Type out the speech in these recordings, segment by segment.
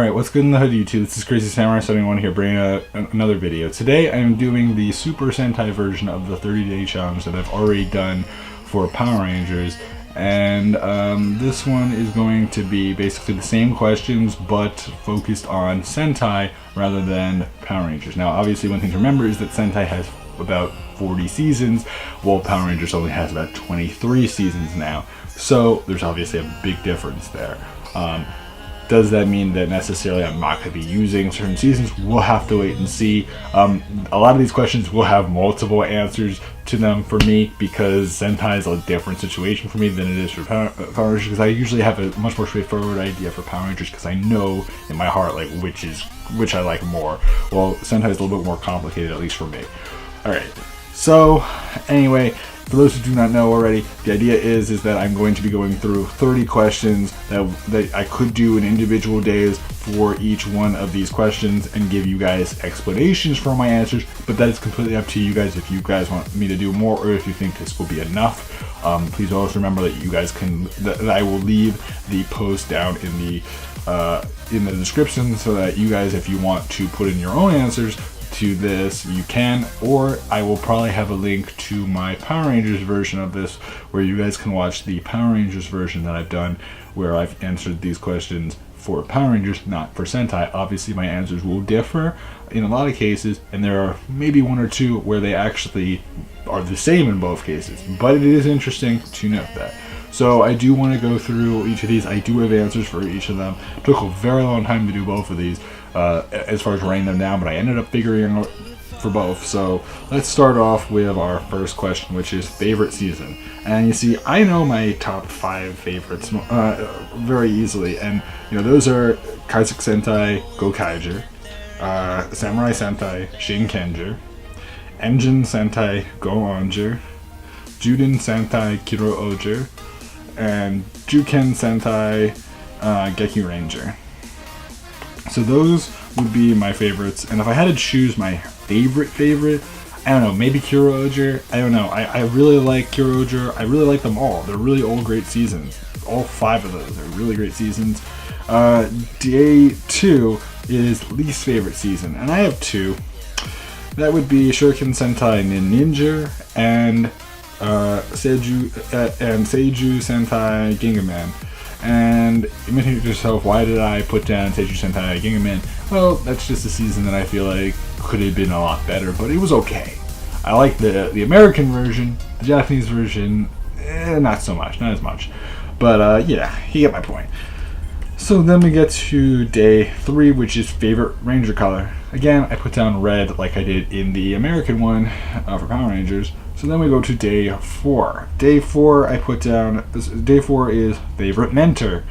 Alright, what's good in the hood, YouTube? This is Crazy Samurai 71 here, bringing another video. Today I am doing the Super Sentai version of the 30-day challenge that I've already done for Power Rangers. And this one is going to be basically the same questions, but focused on Sentai rather than Power Rangers. Now, obviously, one thing to remember is that Sentai has about 40 seasons, while Power Rangers only has about 23 seasons now. So there's obviously a big difference there. Does that mean that necessarily I'm not going to be using certain seasons? We'll have to wait and see. A lot of these questions will have multiple answers to them for me, because Sentai is a different situation for me than it is for Power Rangers, because I usually have a much more straightforward idea for Power Rangers, because I know in my heart like which I like more. Well, Sentai is a little bit more complicated, at least for me. Alright, so anyway, for those who do not know already, the idea is that I'm going to be going through 30 questions that I could do in individual days for each one of these questions and give you guys explanations for my answers, but that is completely up to you guys if you guys want me to do more or if you think this will be enough. Please always remember that you guys that I will leave the post down in the description, so that you guys, if you want to put in your own answers to this, you can, or I will probably have a link to my Power Rangers version of this, where you guys can watch the Power Rangers version that I've done, where I've answered these questions for Power Rangers, not for Sentai. Obviously my answers will differ in a lot of cases, and there are maybe one or two where they actually are the same in both cases, but it is interesting to note that. So I do want to go through each of these. I do have answers for each of them. It took a very long time to do both of these, as far as writing them down, but I ended up figuring out for both. So let's start off with our first question, which is favorite season. And you see, I know my top 5 favorites very easily, and you know, those are Kaisek Sentai Gokaiger, Samurai Sentai Shinkenger, Engine Sentai Go-Onger, Juden Sentai Kiro Oger, and Juken Sentai Geki Ranger. So those would be my favorites, and if I had to choose my favorite, I don't know, maybe Kiro Oger. I don't know. I really like Kiro Oger. I really like them all. They're really all great seasons. All 5 of those are really great seasons. Day 2 is least favorite season, and I have 2. That would be Shuriken Sentai Ninja and Seiju Sentai Gingaman. And you may think to yourself, why did I put down Seiju Sentai Gingaman? Well, that's just a season that I feel like could have been a lot better, but it was okay. I like the American version. The Japanese version, not so much, not as much. But yeah, you get my point. So then we get to day 3, which is favorite Ranger color. Again, I put down red like I did in the American one for Power Rangers. So then we go to day 4. Day 4, I put down, day 4 is favorite mentor.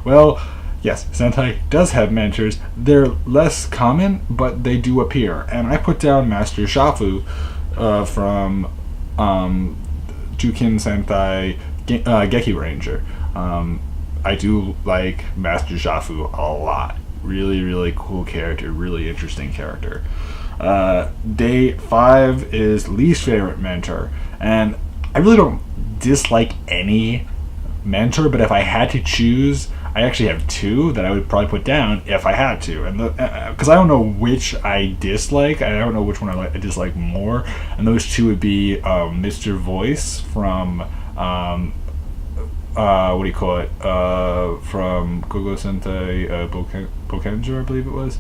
Well, yes, Sentai does have mentors. They're less common, but they do appear. And I put down Master Shafu from Juken Sentai Geki Ranger. I do like Master Shafu a lot. Really, really cool character, really interesting character. Day 5 is least favorite mentor, and I really don't dislike any mentor, but if I had to choose, I actually have 2 that I would probably put down if I had to, and because I don't know which I dislike, I don't know which one I dislike more, and those 2 would be Mr. Voice from what do you call it? From Gogo Sentai Bokenger, I believe it was.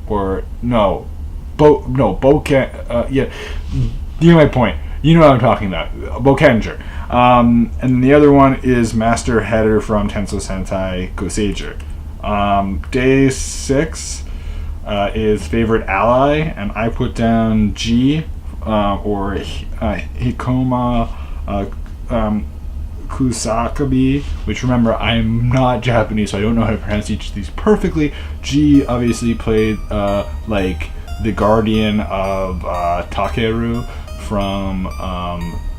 Or no, Boken. Yeah, you know my point. You know what I'm talking about. Bokenger. And the other one is Master Header from Tenso Sentai Goseiger. Day 6 is favorite ally, and I put down G or Hikoma Kusakabe, which, remember, I'm not Japanese, so I don't know how to pronounce each of these perfectly. G obviously played like the guardian of Takeru from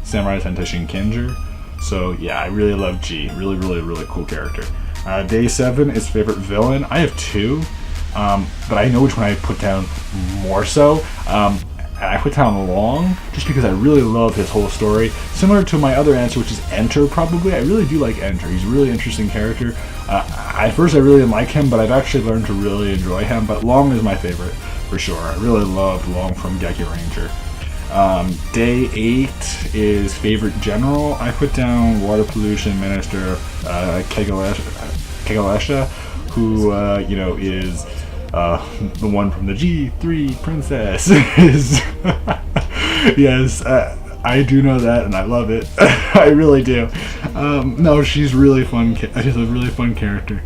Samurai Sentai Shinkenger. So yeah, I really love G. Really, really, really cool character. Day 7 is favorite villain. I have 2, but I know which one I put down more so. and I put down Long just because I really love his whole story. Similar to my other answer, which is Enter, probably. I really do like Enter. He's a really interesting character. At first I really didn't like him, but I've actually learned to really enjoy him. But Long is my favorite, for sure. I really love Long from Geki Ranger. Day 8 is favorite general. I put down Water Pollution Minister Kegalesha, who, is the one from the G3 Princess. Yes, I do know that, and I love it. I really do. No, she's really fun. She's a really fun character.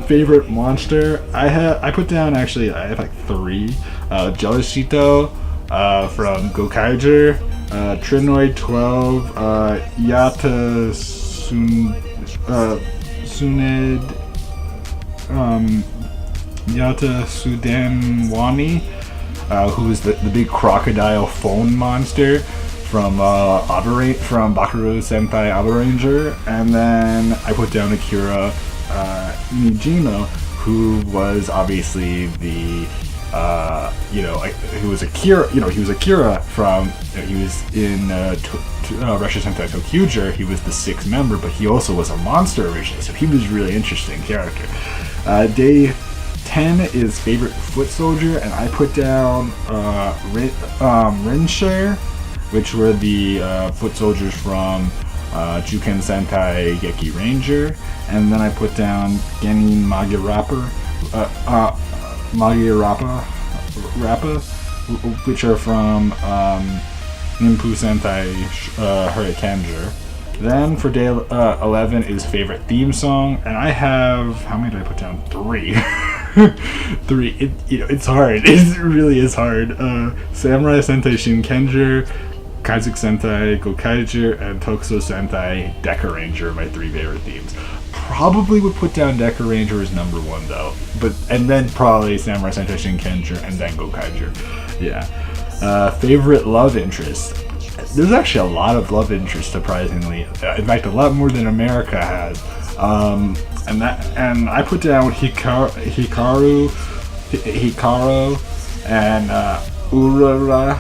Favorite monster? I put down, actually, I have like 3. Jellyshito from Gokaiger, Trinoid 12, Yata Suned, Yata Sudanwani, who is the big crocodile phone monster from Bakuru Sentai Abaranger. And then I put down Akira Nijima, who was obviously the who was Akira. He was Akira from. He was in Russia Sentai ToQger. He was the 6th member, but he also was a monster originally, so he was a really interesting character. Day 10 is favorite foot soldier, and I put down Rinshare, which were the foot soldiers from Juken Sentai Geki Ranger, and then I put down Genin Magirappa, which are from Nimpu Sentai Hurricaneger. Then for day 11 is favorite theme song, and I have, how many did I put down? 3. 3. It's hard. It really is hard. Samurai Sentai Shinkenger, Kaizuk Sentai Gokaiger, and Tokuso Sentai Deca Ranger are my 3 favorite themes. Probably would put down Deca Ranger as number 1 though, and then probably Samurai Sentai Shinkenger, and then Gokaiger. Yeah. Favorite love interest. There's actually a lot of love interest, surprisingly. In fact, a lot more than America has. And I put down Hikaru, and Urara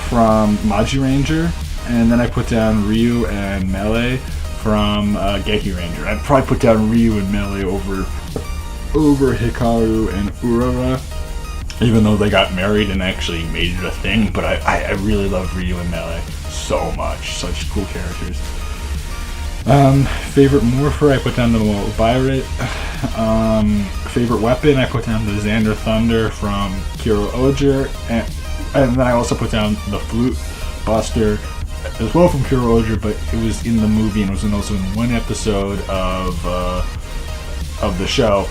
from Maji Ranger, and then I put down Ryu and Melee from Geki Ranger. I'd probably put down Ryu and Melee over Hikaru and Urara, even though they got married and actually made it a thing. But I really love Ryu and Melee so much. Such cool characters. Favorite Morpher, I put down the Violet. Favorite weapon, I put down the Xander Thunder from Kiro Oger, and then I also put down the Flute Buster as well from Kiro Oger, but it was in the movie and was also in 1 episode of the show.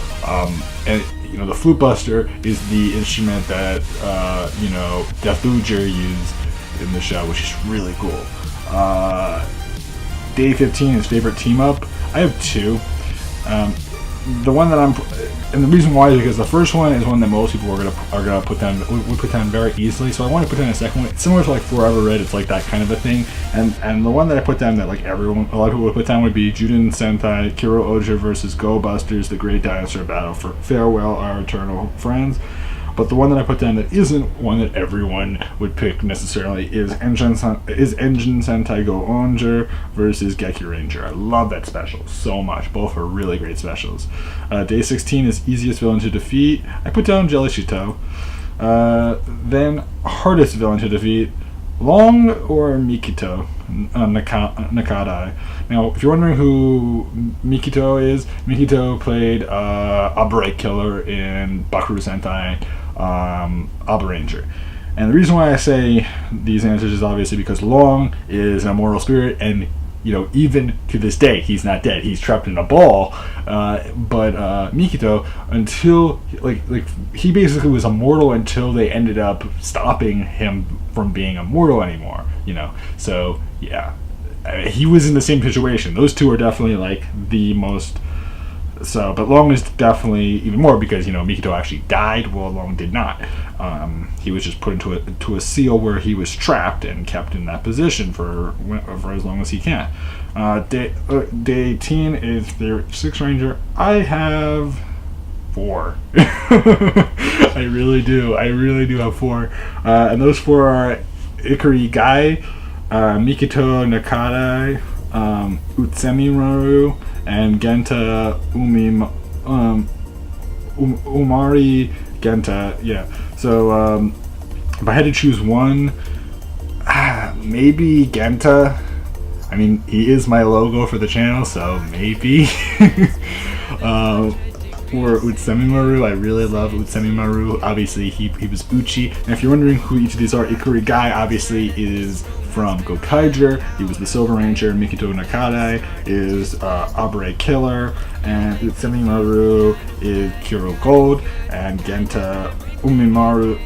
And the Flute Buster is the instrument that Death Luger used in the show, which is really cool. Day 15 is favorite team up. I have 2. The one that and the reason why is because the first one is one that most people are gonna put down, would put down very easily. So I want to put down a second one. It's similar to like Forever Red. It's like that kind of a thing. And the one that I put down that like a lot of people would put down would be Juden Sentai Kiro Oja versus Go Busters: The Great Dinosaur Battle for Farewell Our Eternal Friends. But the one that I put down that isn't one that everyone would pick necessarily is Engine Sentai Go Onger versus Geki Ranger. I love that special so much. Both are really great specials. Day 16 is easiest villain to defeat. I put down Jellyshito. Then hardest villain to defeat, Long or Mikito Nakadai. Now, if you're wondering who Mikito is, Mikito played a Bright Killer in Bakuru Sentai Abaranger. And the reason why I say these answers is obviously because Long is an immortal spirit, and even to this day, he's not dead. He's trapped in a ball. But Mikito, until he basically was immortal until they ended up stopping him from being immortal anymore. So yeah, he was in the same situation. Those two are definitely like the most. So, but Long is definitely even more because Mikito actually died while Long did not. He was just put into a seal where he was trapped and kept in that position for as long as he can. Day 18 is favorite 6 Ranger. I have 4. I really do. I really do have 4. And those 4 are Ikari Gai, Mikito Nakadai, Utsemimaru, and Genta Umari Genta. Yeah. So if I had to choose one, maybe Genta. I mean, he is my logo for the channel, so maybe. Or Utsemimaru, I really love Utsemimaru. Obviously, he was Uchi. And if you're wondering who each of these are, Ikari Gai obviously is from Gokaiger. He was the Silver Ranger. Mikito Nakadai is Abre Killer. And Utsemimaru is Kuro Gold. And Genta Umori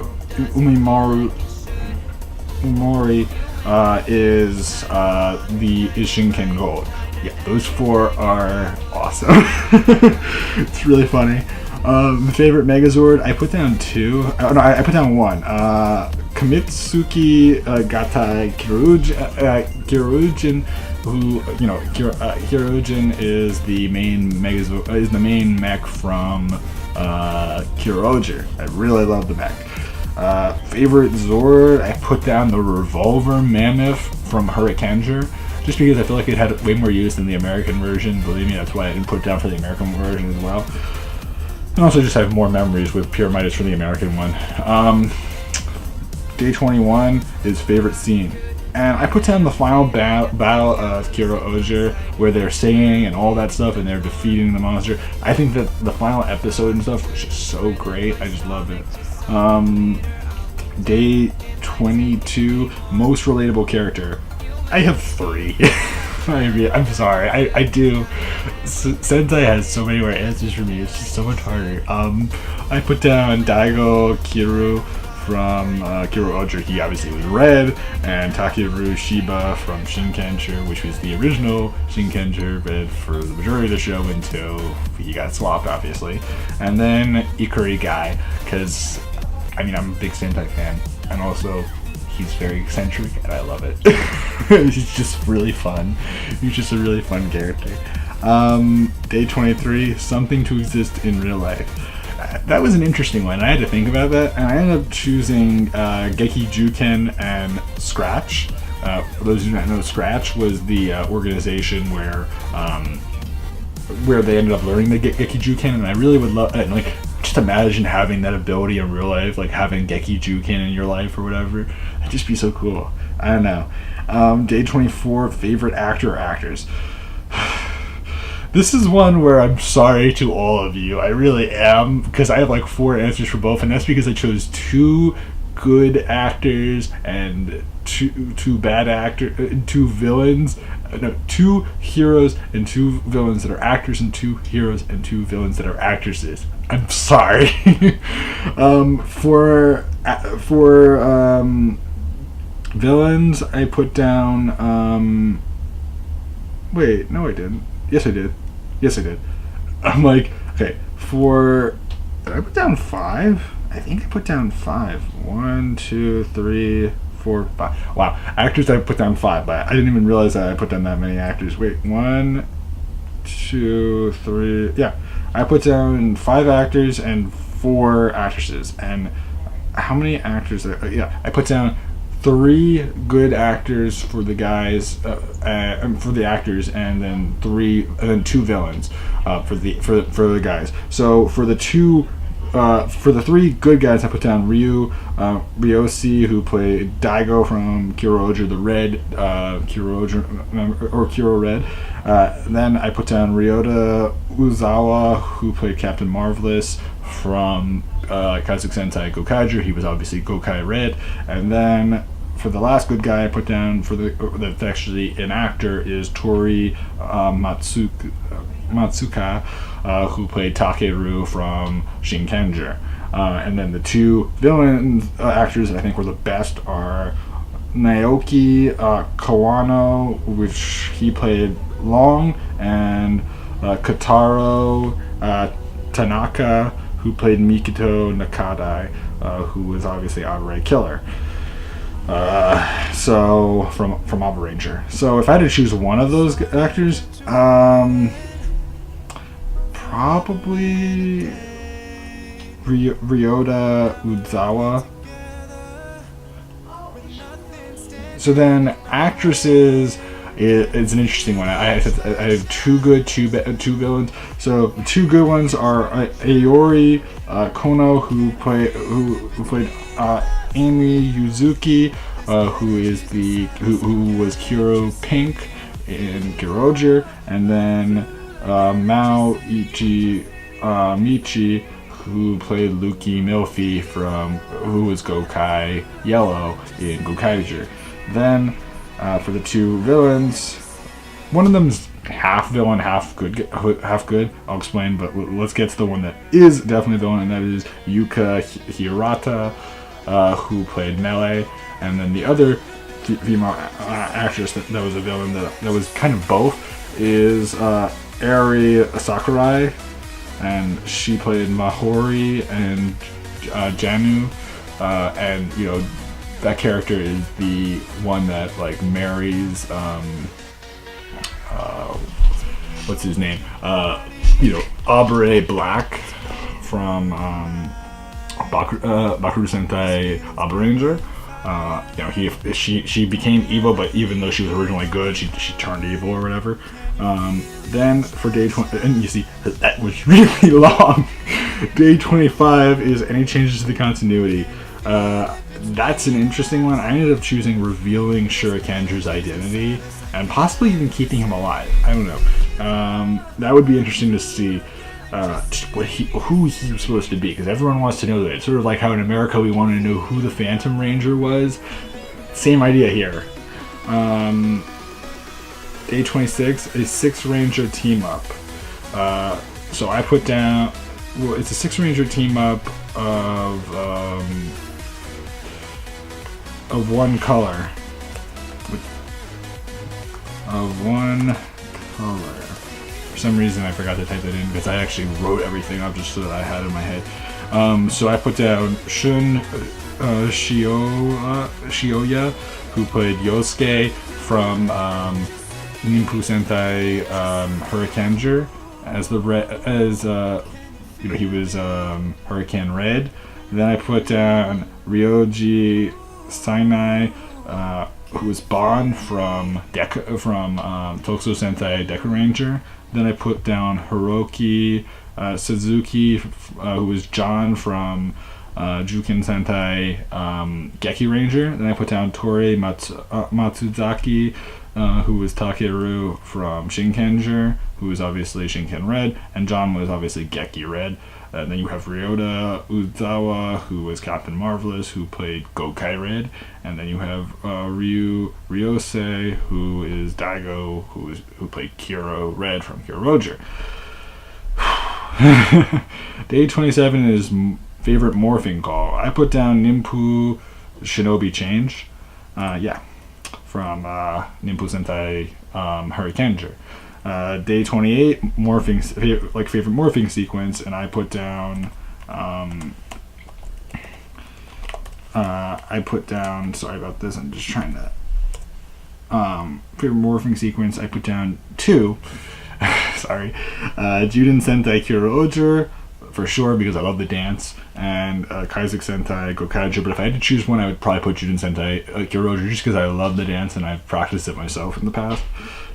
is the Ishinken Gold. Yeah, those 4 are awesome. It's really funny. Favorite Megazord, I put down 2. Oh, no, I put down 1. Kamitsuki Gatai Kyurujin, who, Kyurujin is the main Megazord, is the main mech from Kyuroger. I really love the mech. Favorite Zord, I put down the Revolver Mammoth from Hurricaneger, just because I feel like it had way more use than the American version. Believe me, that's why I didn't put it down for the American version as well. And also just have more memories with Pure Midas from the American one. Day 21 is favorite scene. And I put down the final battle of Kyuroger, where they're singing and all that stuff, and they're defeating the monster. I think that the final episode and stuff was just so great. I just loved it. Day 22, most relatable character. I have 3. I'm sorry, I do. Sentai has so many more answers for me. It's just so much harder. I put down Daigo Kiru from Kyuroger. He obviously was red, and Takeru Shiba from Shinkenger, which was the original Shinkenger, but for the majority of the show until he got swapped, obviously. And then Ikari Gai, because I'm a big Sentai fan, and also he's very eccentric, and I love it. He's just really fun. He's just a really fun character. Day 23, something to exist in real life. That was an interesting one. I had to think about that, and I ended up choosing Geki Juken and Scratch. For those who don't know, Scratch was the organization where they ended up learning the Geki Juken, and I really would love, just imagine having that ability in real life, like having Geki Juken in your life or whatever. It'd just be so cool. I don't know. Day 24, favorite actor or actors. This is one where I'm sorry to all of you. I really am, because I have 4 answers for both, and that's because I chose 2 good actors and two bad actors, 2 villains. No, 2 heroes and 2 villains that are actors, and 2 heroes and 2 villains that are actresses. I'm sorry. For villains, I put down. Wait, no, I didn't. Yes, I did. I'm like, okay. Did I put down 5? I think I put down 5. 1, 2, 3, 4, 5. Wow, actors I put down 5, but I didn't even realize that I put down that many actors. Wait, 1, 2, 3. Yeah, I put down 5 actors and 4 actresses. And how many actors? I put down 3 good actors for the guys, for the actors, and then 2 villains for the guys. So for the 3 good guys, I put down Ryoshi, who played Daigo from Kyuroger, the red Kyuroger, or Kuro Red. Then I put down Ryota Uzawa, who played Captain Marvelous from Kazoku Sentai Gokaiger. He was obviously Gokai Red. And then for the last good guy I put down that's actually an actor is Tori Matsuka, who played Takeru from Shinkenger. And then the 2 villain actors that I think were the best are Naoki Kawano, which he played Long, and Kotaro Tanaka, who played Mikito Nakadai, who was obviously Abre Killer. So from Alpha Ranger. So if I had to choose one of those actors, probably Ryota Uzawa. So then actresses, it's an interesting one. I have two villains. So the two good ones are Aori Kono, who played Amy Yuzuki, who was Kiro Pink in Kiroger, and then Mao Michi, who played Luki Milfi who was Gokai Yellow in Gokaiger. Then for the two villains, one of them's half villain, half good. I'll explain, but let's get to the one that is definitely a villain, and that is Yuka Hirata, who played Melee. And then the other female actress that was a villain that was kind of both is Eri Sakurai, and she played Mahori and Janu, and that character is the one that like marries what's his name, Aubrey Black from Bakuru Sentai Abaranger. She became evil, but even though she was originally good, she turned evil or whatever. Then for day 20, and you see that was really long. Day 25 is any changes to the continuity. That's an interesting one. I ended up choosing revealing Shurikenger's identity and possibly even keeping him alive. I don't know. That would be interesting to see who he was supposed to be, because everyone wants to know that. It's sort of like how in America we wanted to know who the Phantom Ranger was. Same idea here. Day 26, a 6-Ranger team up. So I put down, it's a 6-Ranger team up of one color. Of one color. For some reason I forgot to type that in, because I actually wrote everything up just so that I had it in my head. So I put down Shun Shioya, who played Yosuke from Ninpu Sentai Hurricaneger, he was Hurricane Red. Then I put down Ryoji Sainai, who was Bon from Tokuso Sentai Deku Ranger. Then I put down Hiroki Suzuki, who was John from Juken Sentai Geki Ranger. Then I put down Tori Matsuzaki, who was Takeru from Shinkenger, who was obviously Shinken Red, and John was obviously Geki Red. And then you have Ryota Uzawa, who was Captain Marvelous, who played Gokai Red. And then you have Ryose, who is Daigo, who played Kiro Red from Kiroger. Day 27 is favorite morphing call. I put down Ninpu Shinobi Change. From Ninpu Sentai Hurricaneger. Day 28, favorite morphing sequence, and I put down sorry about this, I'm just trying to favorite morphing sequence, I put down 2 sorry, Juden Sentai Kiroger for sure, because I love the dance, and Kaizuk Sentai Gokaiger. But if I had to choose one, I would probably put Juden Sentai Kiroger, just because I love the dance and I've practiced it myself in the past.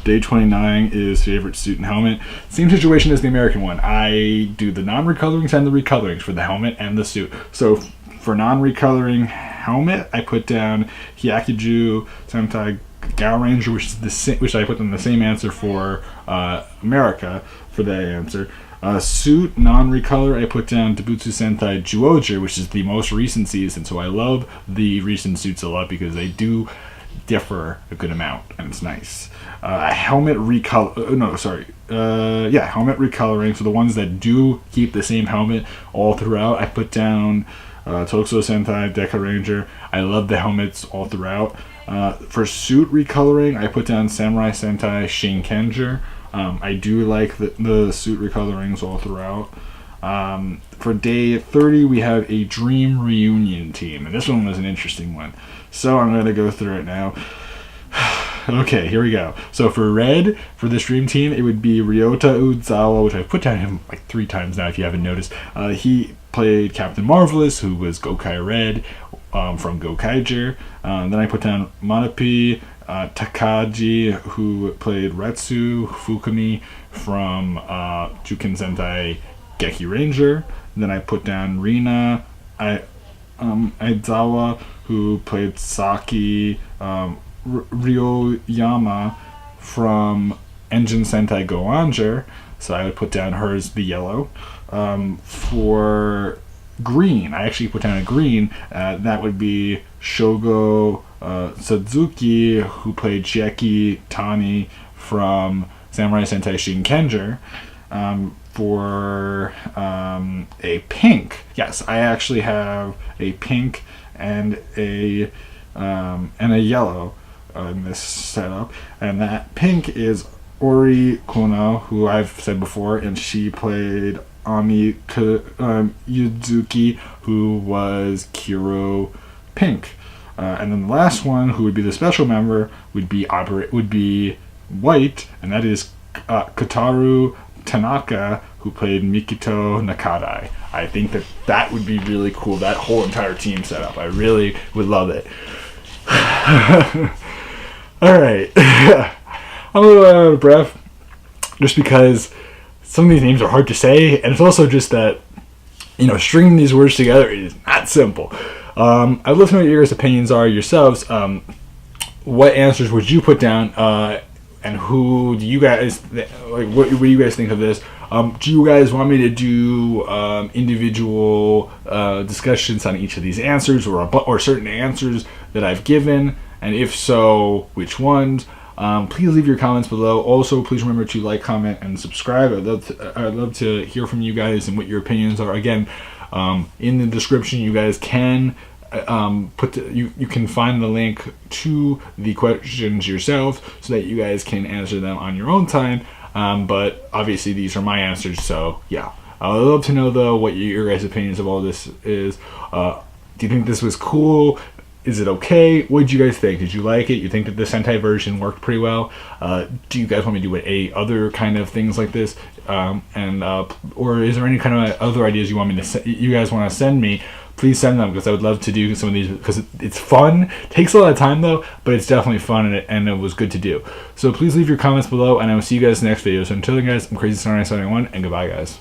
Day 29 is favorite suit and helmet. Same situation as the American one. I do the non-recolorings and the recolorings for the helmet and the suit. So for non-recoloring helmet, I put down Hyakuju Sentai Gao Ranger, which I put in the same answer for America for that answer. Suit non-recolor, I put down Debutsu Sentai Juoger, which is the most recent season. So I love the recent suits a lot because they do differ a good amount, and it's nice. Helmet recoloring, so the ones that do keep the same helmet all throughout, I put down Tokuso Sentai Deku Ranger. I love the helmets all throughout. For suit recoloring, I put down Samurai Sentai Shinkenger. I do like the suit recolorings all throughout. For day 30, we have a Dream Reunion team, and this one was an interesting one. So I'm going to go through it now. Okay, here we go. So for red, for this dream team, it would be Ryota Uzawa, which I've put down him like 3 times now if you haven't noticed. He played Captain Marvelous, who was Gokai Red from Gokaiger. Then I put down Manapi Takagi, who played Retsu Fukumi from Juken Sentai Geki Ranger. Then I put down Rina Aizawa, who played Saki Ryoyama from Engine Sentai Goanger. So I would put down hers, the yellow. For green, I actually put down a green. That would be Shogo Suzuki, who played Chieki Tani from Samurai Sentai Shinkenger. For a pink, yes, I actually have a pink and a yellow in this setup, and that pink is Ori Kono, who I've said before, and she played Ami Yuzuki, who was Kiro Pink. And then the last one, who would be the special member, would be white, and that is Kataru Tanaka, who played Mikito Nakadai. I think that would be really cool, that whole entire team setup. I really would love it. Alright. I'm a little out of breath just because some of these names are hard to say, and it's also just that, stringing these words together is not simple. I'd love to know what your guys' opinions are yourselves. What answers would you put down, and who do you guys, what do you guys think of this? Do you guys want me to do individual discussions on each of these answers, or certain answers that I've given, and if so, which ones? Please leave your comments below. Also, please remember to like, comment, and subscribe. I'd love to hear from you guys and what your opinions are. Again, in the description, you guys can you can find the link to the questions yourself, so that you guys can answer them on your own time. But obviously, these are my answers. So yeah, I would love to know though what your guys' opinions of all this is. Do you think this was cool? Is it okay? What did you guys think? Did you like it? You think that the Sentai version worked pretty well? Do you guys want me to do other kind of things like this? Or is there any kind of other ideas you want me to you guys want to send me? Please send them, because I would love to do some of these, because it's fun. It takes a lot of time though, but it's definitely fun, and it was good to do. So please leave your comments below, and I will see you guys in the next video. So until then, guys, I'm Crazy Sentai 71, and goodbye, guys.